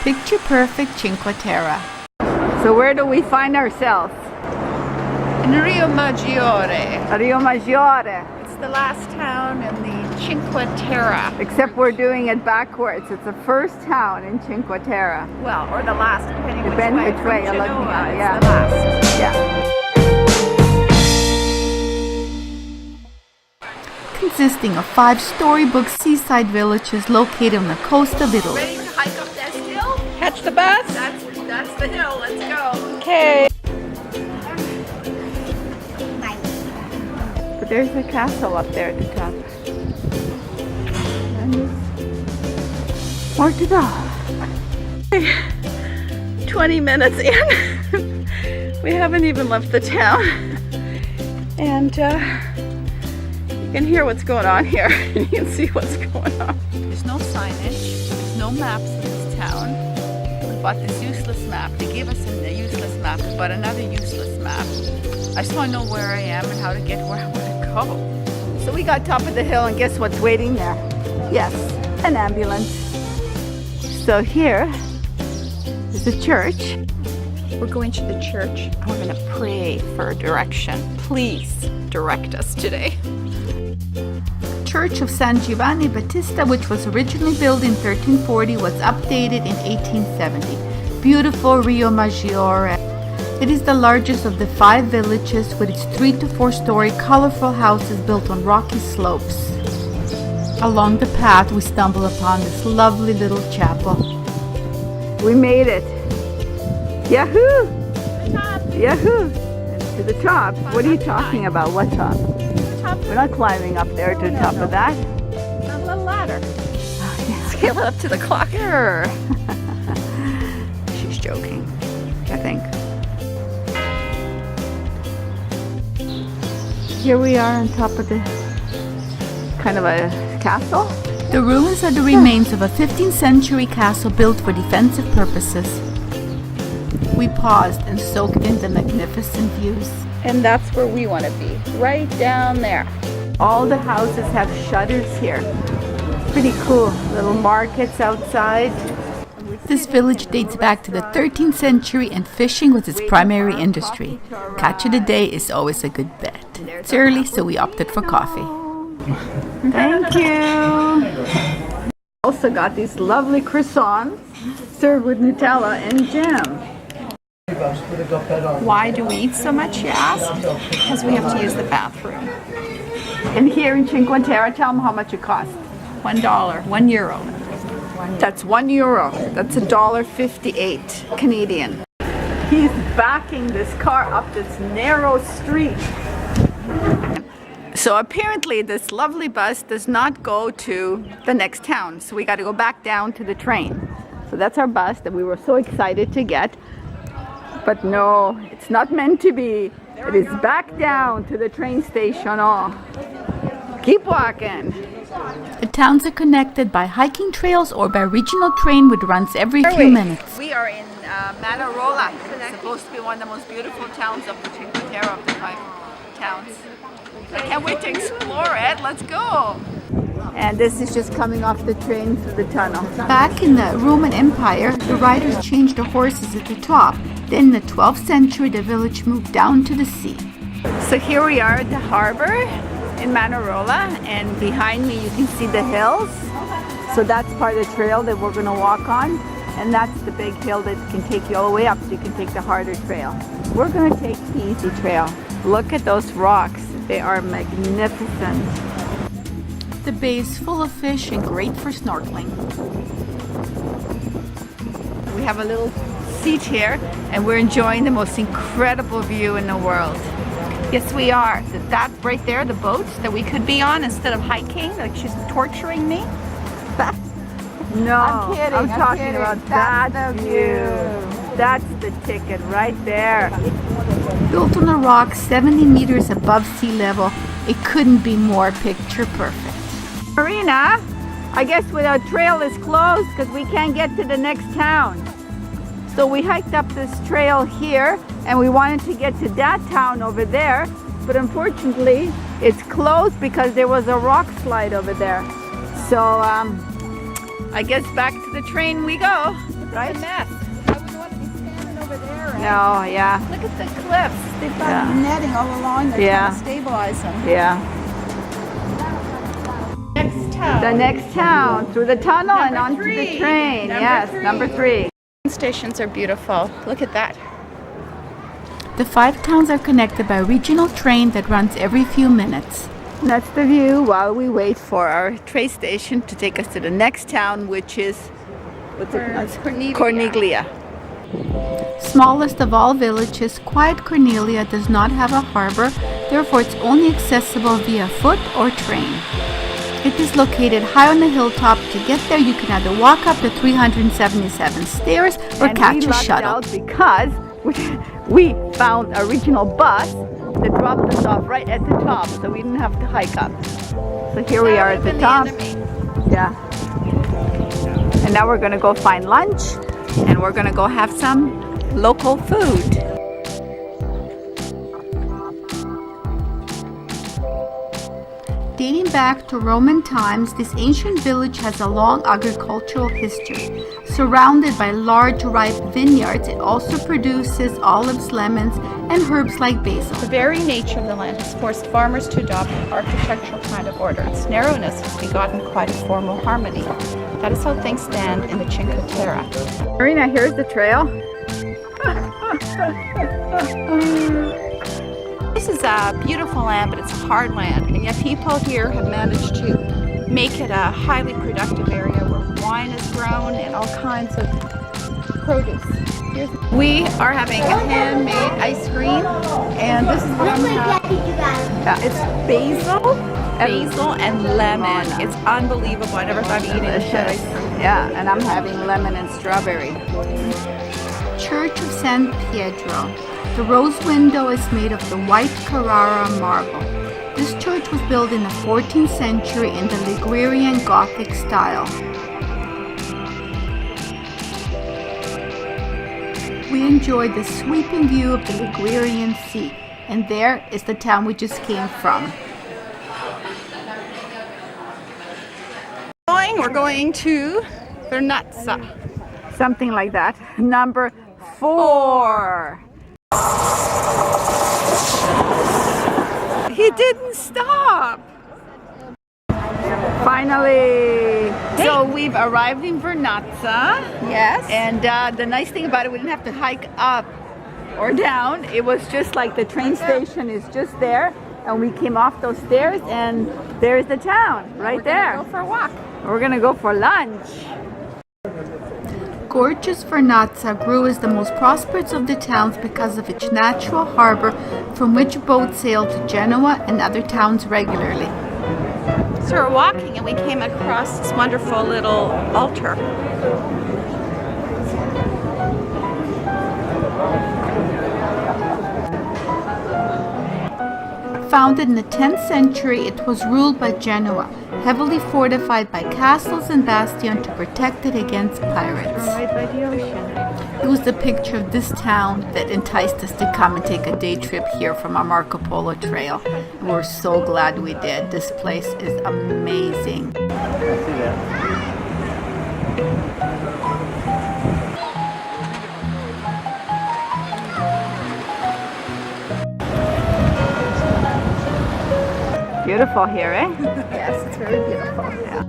Picture perfect Cinque Terre. So where do we find ourselves? In Riomaggiore. Riomaggiore. It's the last town in the Cinque Terre. Except we're doing it backwards. It's the first town in Cinque Terre. Well, or the last, depending which way you're looking Genoa, at it. it's Yeah. the last. Yeah. Consisting of 5 storybook seaside villages located on the coast of Italy. Ready to hike up that hill? Catch the bus? That's the hill. Let's go. Okay. But there's a castle up there at the top. And there's more to go. 20 minutes in. We haven't even left the town. And you can hear what's going on here. You can see what's going on. There's no signage. There's no maps in this town. We bought this useless map. They gave us a useless map. We bought another useless map. I just want to know where I am and how to get where I want to go. So we got top of the hill and guess what's waiting there? Yes, an ambulance. So here is a church. We're going to the church and we're going to pray for direction. Please direct us today. Church of San Giovanni Battista, which was originally built in 1340, was updated in 1870. Beautiful Riomaggiore. It is the largest of the 5 villages with its 3 to 4 story colorful houses built on rocky slopes. Along the path we stumble upon this lovely little chapel. We made it. Yahoo! Yahoo! To the top. What are you talking about? What top? We're not climbing up there to the top of that. A little ladder. Scale it up to the clock. Sure. She's joking, I think. Here we are on top of the kind of a castle. The ruins are the remains of a 15th century castle built for defensive purposes. We paused and soaked in the magnificent views. And that's where we want to be, right down there. All the houses have shutters here. Pretty cool. Little markets outside. This village dates back to the 13th century and fishing was its primary industry. Catch of the day is always a good bet. It's early, so we opted for coffee. Thank you. Also got these lovely croissants served with Nutella and jam. Why do we eat so much, you ask? Because we have to use the bathroom. And here in Cinque Terre, tell them how much it costs. $1, €1. That's €1. That's $1.58 Canadian. He's backing this car up this narrow street. So apparently this lovely bus does not go to the next town. So we got to go back down to the train. So that's our bus that we were so excited to get. But no, it's not meant to be. It is back down to the train station. Oh, keep walking. The towns are connected by hiking trails or by regional train which runs every few minutes. We are in Manarola. It's supposed to be one of the most beautiful towns of the Cinque Terre of the 5 towns. I can't wait to explore it. Let's go. And this is just coming off the train through the tunnel. Back in the Roman Empire, the riders changed the horses at the top. Then in the 12th century, the village moved down to the sea. So here we are at the harbor in Manarola, and behind me you can see the hills. So that's part of the trail that we're going to walk on, and that's the big hill that can take you all the way up, so you can take the harder trail. We're going to take the easy trail. Look at those rocks. They are magnificent. The bay is full of fish and great for snorkeling. We have a little seat here, and we're enjoying the most incredible view in the world. Yes, we are. That right there, the boat that we could be on instead of hiking, like she's torturing me. No, I'm kidding, I'm talking kidding. about That's that the view. That's the ticket right there. Built on a rock 70 meters above sea level, it couldn't be more picture perfect. Marina, I guess our trail is closed because we can't get to the next town. So we hiked up this trail here and we wanted to get to that town over there, but unfortunately it's closed because there was a rock slide over there. So I guess back to the train we go. right? It's a mess. I wouldn't want to be standing over there. Right? No, yeah, Look at the cliffs. They've got Yeah. netting all along there Yeah. to stabilize them. yeah. Next town. The next town, through the tunnel and Number onto the three. train. Number Yes, three. number 3. Stations are beautiful. Look at that. The 5 towns are connected by a regional train that runs every few minutes. That's the view while we wait for our train station to take us to the next town, which is what's it called? Corniglia. Corniglia. Smallest of all villages, quiet Corniglia does not have a harbor, therefore it's only accessible via foot or train. It is located high on a hilltop. To get there, you can either walk up the 377 stairs or And catch we a lucked shuttle. out because we found a regional bus that dropped us off right at the top, so we didn't have to hike up. So here we are at the top. Yeah. And now we're gonna go find lunch, and we're gonna go have some local food. Dating back to Roman times, this ancient village has a long agricultural history. Surrounded by large ripe vineyards, it also produces olives, lemons, and herbs like basil. The very nature of the land has forced farmers to adopt an architectural kind of order. Its narrowness has begotten quite a formal harmony. That is how things stand in the Cinque Terre. Marina, here's the trail. This is a beautiful land, but it's a hard land, and yet people here have managed to make it a highly productive area where wine is grown and all kinds of produce. We are having handmade ice cream, and this is what I'm having. Yeah, it's basil And lemon. It's unbelievable. I never thought of eating this ice cream. Yeah, and I'm having lemon and strawberry. Church of San Pietro. The rose window is made of the white Carrara marble. This church was built in the 14th century in the Ligurian Gothic style. We enjoyed the sweeping view of the Ligurian Sea, and there is the town we just came from. We're going to Vernazza. Something like that. Number 4. He didn't stop. Finally. So we've arrived in Vernazza. Yes. And the nice thing about it, we didn't have to hike up or down. It was just like the train station is just there. And we came off those stairs and there's the town right there. Go for a walk. We're gonna go for lunch. Gorgeous Vernazza grew as the most prosperous of the towns because of its natural harbor from which boats sailed to Genoa and other towns regularly. So we're walking and we came across this wonderful little altar. Founded in the 10th century, it was ruled by Genoa, heavily fortified by castles and bastions to protect it against pirates. Right by the ocean. It was the picture of this town that enticed us to come and take a day trip here from our Marco Polo trail. And we're so glad we did. This place is amazing. Beautiful here, eh? Yes, it's very beautiful. Yeah.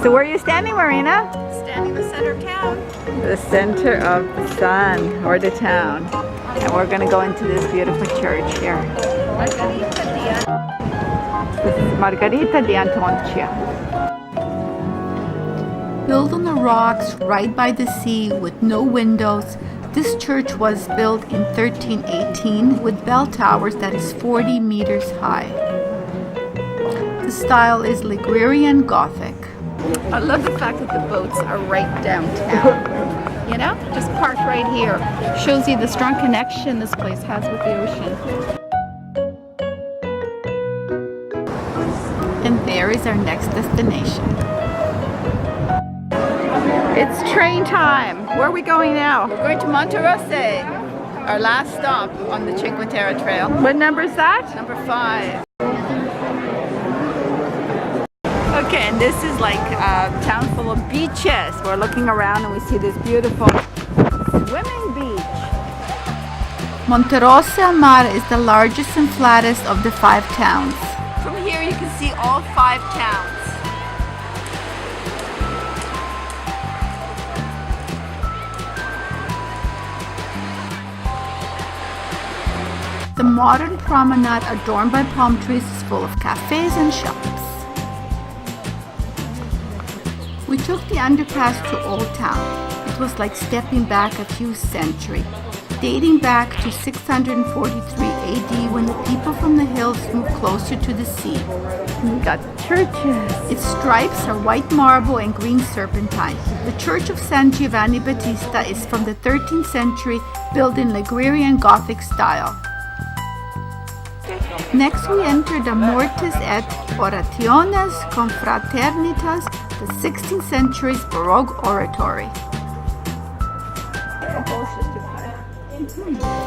So where are you standing, Marina? Standing in the center of town. The center of the sun, or the town. And we're gonna go into this beautiful church here. This is Margherita di Antoncia. Built on the rocks right by the sea with no windows, this church was built in 1318 with bell towers that is 40 meters high. The style is Ligurian Gothic. I love the fact that the boats are right downtown. You know, just parked right here. Shows you the strong connection this place has with the ocean. And there is our next destination. It's train time. Where are we going now? We're going to Monterose. Our last stop on the Cinque Terre trail. What number is that? Number 5. Okay, and this is like a town full of beaches. We're looking around and we see this beautiful swimming beach. Monterosso al Mar is the largest and flattest of the 5 towns. From here you can see all 5 towns. The modern promenade adorned by palm trees is full of cafes and shops. We took the underpass to Old Town. It was like stepping back a few centuries, dating back to 643 AD when the people from the hills moved closer to the sea. We got churches. Its stripes are white marble and green serpentine. The Church of San Giovanni Battista is from the 13th century, built in Ligurian Gothic style. Next we enter the Mortis et Orationes Confraternitas, the 16th century's Baroque oratory.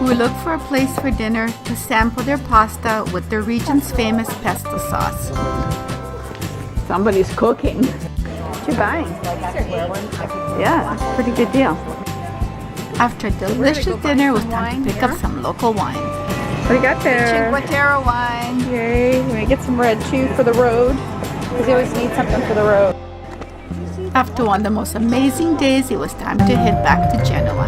We look for a place for dinner to sample their pasta with the region's famous pesto sauce. Somebody's cooking. What you buying? Yeah, it's a pretty good deal. After a delicious dinner, it was time to pick up some local wine. What do you got there? Cinque Terre wine. Yay, we're gonna get some red too for the road, because you always need something for the road. After one of the most amazing days, it was time to head back to Genoa.